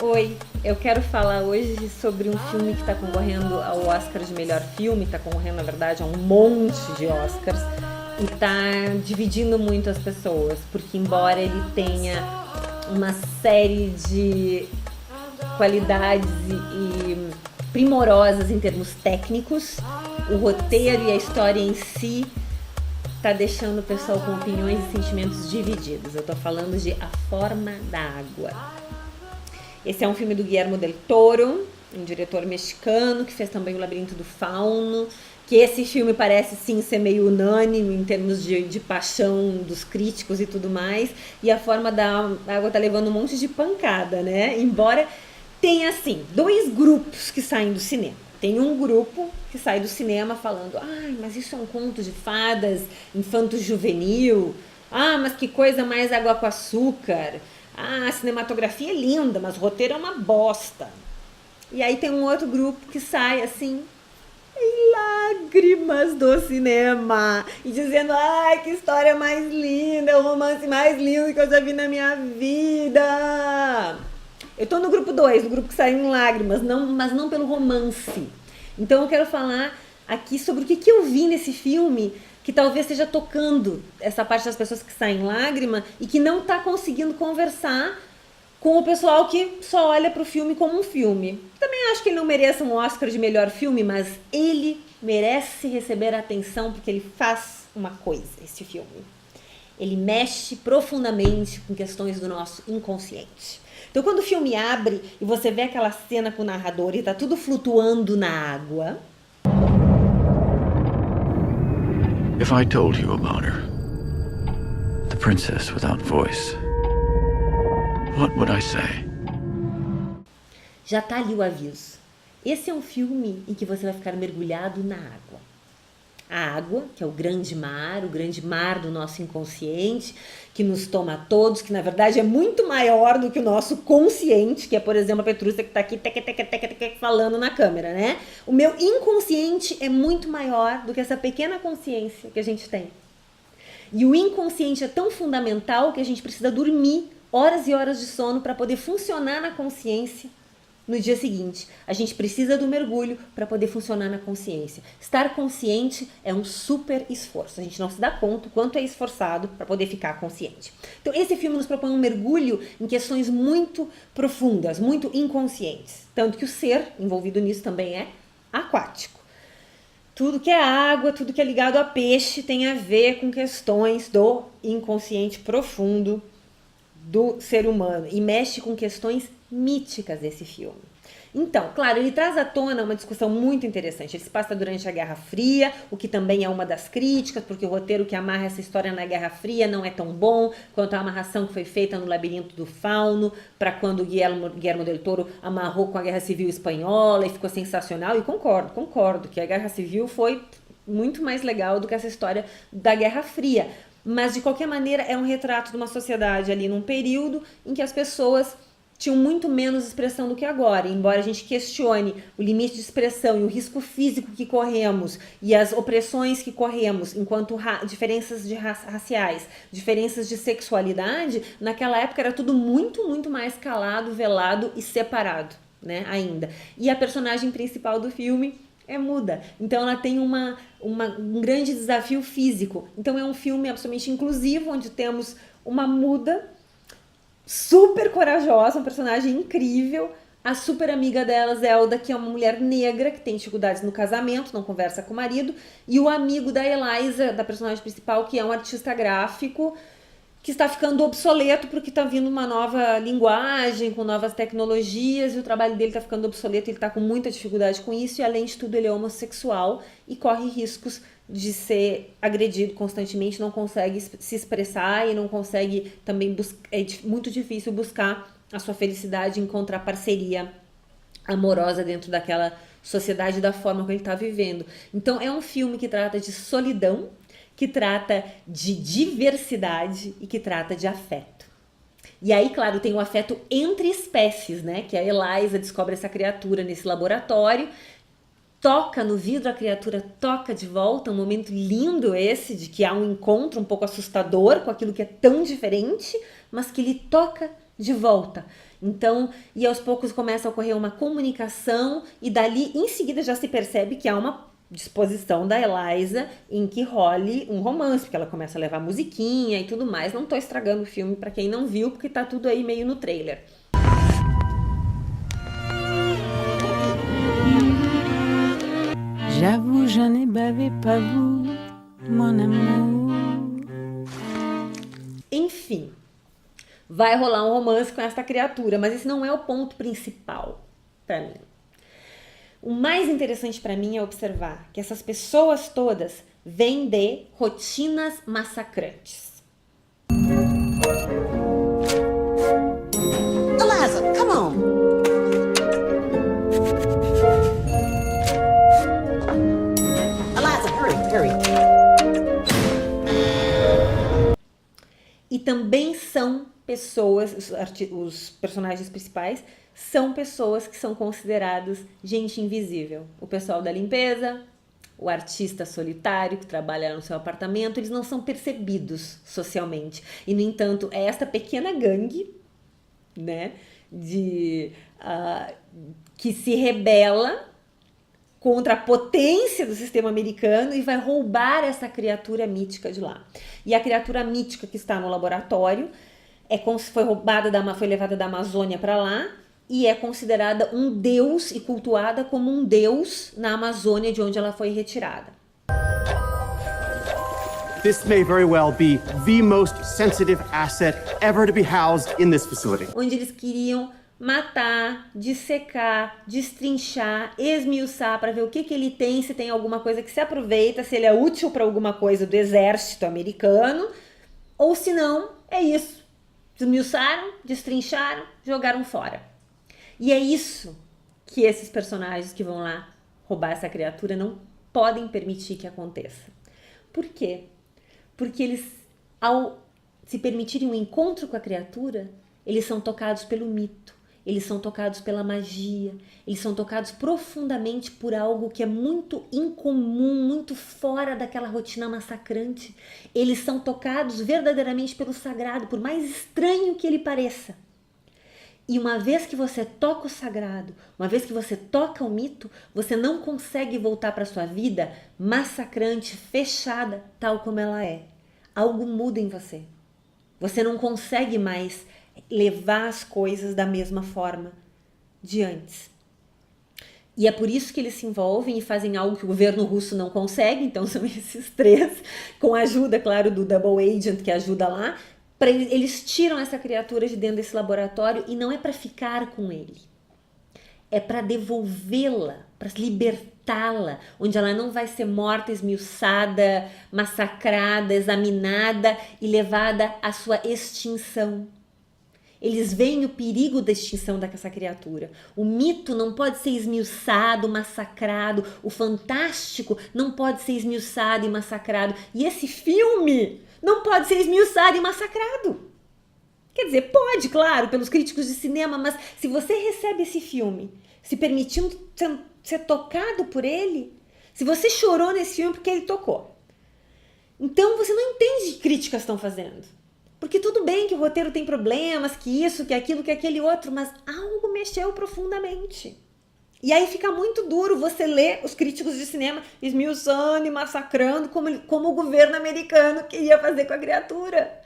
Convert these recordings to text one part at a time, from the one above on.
Oi, eu quero falar hoje sobre um filme que está concorrendo ao Oscar de melhor filme, está concorrendo, na verdade, a um monte de Oscars e está dividindo muito as pessoas, porque embora ele tenha uma série de qualidades e primorosas em termos técnicos, o roteiro e a história em si tá deixando o pessoal com opiniões e sentimentos divididos. Eu tô falando de A Forma da Água. Esse é um filme do Guillermo del Toro, um diretor mexicano que fez também O Labirinto do Fauno, que esse filme parece sim ser meio unânime em termos de paixão dos críticos e tudo mais, e A Forma da Água tá levando um monte de pancada, né? Embora tenha, assim, dois grupos que saem do cinema. Tem um grupo que sai do cinema falando: ai, mas isso é um conto de fadas infanto-juvenil, ah, mas que coisa mais água com açúcar, ah, a cinematografia é linda, mas o roteiro é uma bosta. E aí tem um outro grupo que sai assim, em lágrimas do cinema, e dizendo: ai, que história mais linda, o romance mais lindo que eu já vi na minha vida. Eu tô no grupo 2, no grupo que saiu em lágrimas, mas não pelo romance. Então eu quero falar aqui sobre o que eu vi nesse filme que talvez esteja tocando essa parte das pessoas que saem em lágrima e que não tá conseguindo conversar com o pessoal que só olha pro filme como um filme. Também acho que ele não merece um Oscar de melhor filme, mas ele merece receber atenção porque ele faz uma coisa, esse filme. Ele mexe profundamente com questões do nosso inconsciente. Então, quando o filme abre e você vê aquela cena com o narrador e tá tudo flutuando na água. If I told you about her, the princess without voice, what would I say? Já tá ali o aviso. Esse é um filme em que você vai ficar mergulhado na água. A água, que é o grande mar do nosso inconsciente, que nos toma a todos, que na verdade é muito maior do que o nosso consciente, que é, por exemplo, a Petrúcia que tá aqui falando na câmera, né? O meu inconsciente é muito maior do que essa pequena consciência que a gente tem. E o inconsciente é tão fundamental que a gente precisa dormir horas e horas de sono para poder funcionar na consciência no dia seguinte. A gente precisa do mergulho para poder funcionar na consciência. Estar consciente é um super esforço. A gente não se dá conta o quanto é esforçado para poder ficar consciente. Então, esse filme nos propõe um mergulho em questões muito profundas, muito inconscientes. Tanto que o ser envolvido nisso também é aquático. Tudo que é água, tudo que é ligado a peixe tem a ver com questões do inconsciente profundo do ser humano e mexe com questões míticas desse filme. Então, claro, ele traz à tona uma discussão muito interessante. Ele se passa durante a Guerra Fria, o que também é uma das críticas, porque o roteiro que amarra essa história na Guerra Fria não é tão bom quanto a amarração que foi feita no Labirinto do Fauno, para quando o Guillermo del Toro amarrou com a Guerra Civil Espanhola e ficou sensacional. E concordo que a Guerra Civil foi muito mais legal do que essa história da Guerra Fria. Mas, de qualquer maneira, é um retrato de uma sociedade ali num período em que as pessoas tinham muito menos expressão do que agora. Embora a gente questione o limite de expressão e o risco físico que corremos e as opressões que corremos enquanto diferenças raciais, diferenças de sexualidade, naquela época era tudo muito, muito mais calado, velado e separado, né, ainda. E a personagem principal do filme é muda. Então ela tem um grande desafio físico. Então é um filme absolutamente inclusivo, onde temos uma muda super corajosa, um personagem incrível, a super amiga dela, Zelda, que é uma mulher negra que tem dificuldades no casamento, não conversa com o marido, e o amigo da Eliza, da personagem principal, que é um artista gráfico que está ficando obsoleto porque está vindo uma nova linguagem, com novas tecnologias, e o trabalho dele está ficando obsoleto, ele está com muita dificuldade com isso, e além de tudo ele é homossexual e corre riscos de ser agredido constantemente, não consegue se expressar e não consegue também é muito difícil buscar a sua felicidade, encontrar parceria amorosa dentro daquela sociedade da forma como ele está vivendo. Então é um filme que trata de solidão, que trata de diversidade e que trata de afeto. E aí, claro, tem o afeto entre espécies, né? Que a Eliza descobre essa criatura nesse laboratório, toca no vidro, a criatura toca de volta, um momento lindo esse, de que há um encontro um pouco assustador com aquilo que é tão diferente, mas que ele toca de volta. Então, e aos poucos começa a ocorrer uma comunicação e dali em seguida já se percebe que há uma disposição da Eliza em que role um romance, porque ela começa a levar musiquinha e tudo mais. Não tô estragando o filme para quem não viu, porque tá tudo aí meio no trailer. J'avoue, je n'ai bavé pas vous, mon amour. Enfim, vai rolar um romance com essa criatura, mas esse não é o ponto principal para mim. O mais interessante para mim é observar que essas pessoas todas vêm de rotinas massacrantes. Eliza, come on. Eliza, hurry. E também são pessoas, os personagens principais, são pessoas que são consideradas gente invisível. O pessoal da limpeza, o artista solitário que trabalha no seu apartamento, eles não são percebidos socialmente. E, no entanto, é esta pequena gangue, né, que se rebela contra a potência do sistema americano e vai roubar essa criatura mítica de lá. E a criatura mítica que está no laboratório foi levada da Amazônia para lá e é considerada um deus e cultuada como um deus na Amazônia de onde ela foi retirada. This may very well be the most sensitive asset ever to be housed in this facility. Onde eles queriam matar, dissecar, destrinchar, esmiuçar para ver o que ele tem, se tem alguma coisa que se aproveita, se ele é útil para alguma coisa do exército americano, ou se não, é isso. Esmiuçaram, destrincharam, jogaram fora. E é isso que esses personagens que vão lá roubar essa criatura não podem permitir que aconteça. Por quê? Porque eles, ao se permitirem um encontro com a criatura, eles são tocados pelo mito, eles são tocados pela magia, eles são tocados profundamente por algo que é muito incomum, muito fora daquela rotina massacrante. Eles são tocados verdadeiramente pelo sagrado, por mais estranho que ele pareça. E uma vez que você toca o sagrado, uma vez que você toca o mito, você não consegue voltar para sua vida massacrante, fechada, tal como ela é. Algo muda em você. Você não consegue mais levar as coisas da mesma forma de antes. E é por isso que eles se envolvem e fazem algo que o governo russo não consegue. Então são esses três, com a ajuda, claro, do Double Agent que ajuda lá. Eles tiram essa criatura de dentro desse laboratório e não é para ficar com ele. É para devolvê-la, para libertá-la, onde ela não vai ser morta, esmiuçada, massacrada, examinada e levada à sua extinção. Eles veem o perigo da extinção dessa criatura. O mito não pode ser esmiuçado, massacrado. O fantástico não pode ser esmiuçado e massacrado. E esse filme não pode ser esmiuçado e massacrado. Quer dizer, pode, claro, pelos críticos de cinema, mas se você recebe esse filme se permitindo ser tocado por ele, se você chorou nesse filme porque ele tocou, então você não entende que críticas estão fazendo. Porque tudo bem que o roteiro tem problemas, que isso, que aquilo, que aquele outro, mas algo mexeu profundamente. E aí fica muito duro você ler os críticos de cinema esmiuçando e massacrando como o governo americano queria fazer com a criatura.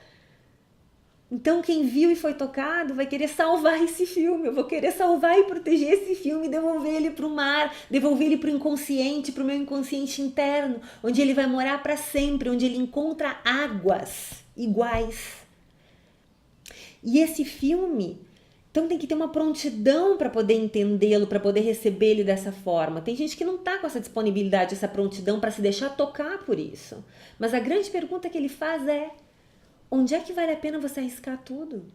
Então quem viu e foi tocado vai querer salvar esse filme. Eu vou querer salvar e proteger esse filme e devolver ele para o mar, devolver ele para o inconsciente, para o meu inconsciente interno, onde ele vai morar para sempre, onde ele encontra águas iguais. E esse filme, então tem que ter uma prontidão para poder entendê-lo, para poder receber ele dessa forma. Tem gente que não está com essa disponibilidade, essa prontidão para se deixar tocar por isso. Mas a grande pergunta que ele faz é: onde é que vale a pena você arriscar tudo?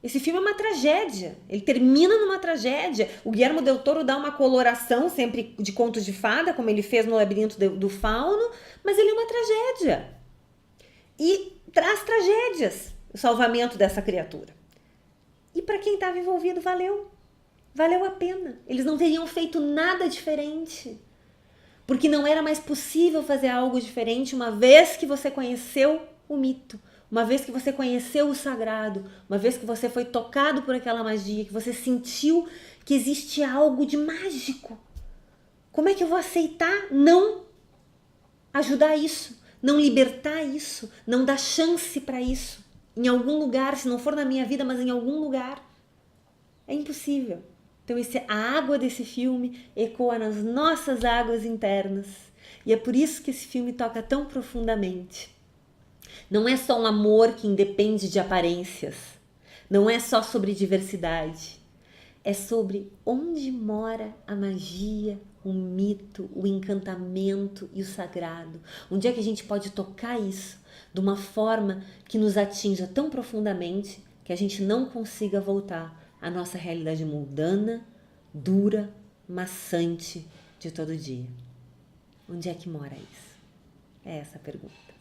Esse filme é uma tragédia, ele termina numa tragédia. O Guillermo del Toro dá uma coloração sempre de contos de fada, como ele fez no Labirinto do Fauno, mas ele é uma tragédia. E traz tragédias, o salvamento dessa criatura. E para quem estava envolvido, valeu a pena. Eles não teriam feito nada diferente, porque não era mais possível fazer algo diferente uma vez que você conheceu o mito, Uma vez que você conheceu o sagrado, uma vez que você foi tocado por aquela magia, que você sentiu que existe algo de mágico, como é que eu vou aceitar não ajudar isso, não libertar isso, não dar chance para isso? Em algum lugar, se não for na minha vida, mas em algum lugar. É impossível. Então a água desse filme ecoa nas nossas águas internas. E é por isso que esse filme toca tão profundamente. Não é só um amor que independe de aparências. Não é só sobre diversidade. É sobre onde mora a magia, o mito, o encantamento e o sagrado. Onde é que a gente pode tocar isso de uma forma que nos atinja tão profundamente que a gente não consiga voltar à nossa realidade mundana, dura, maçante de todo dia. Onde é que mora isso? É essa a pergunta.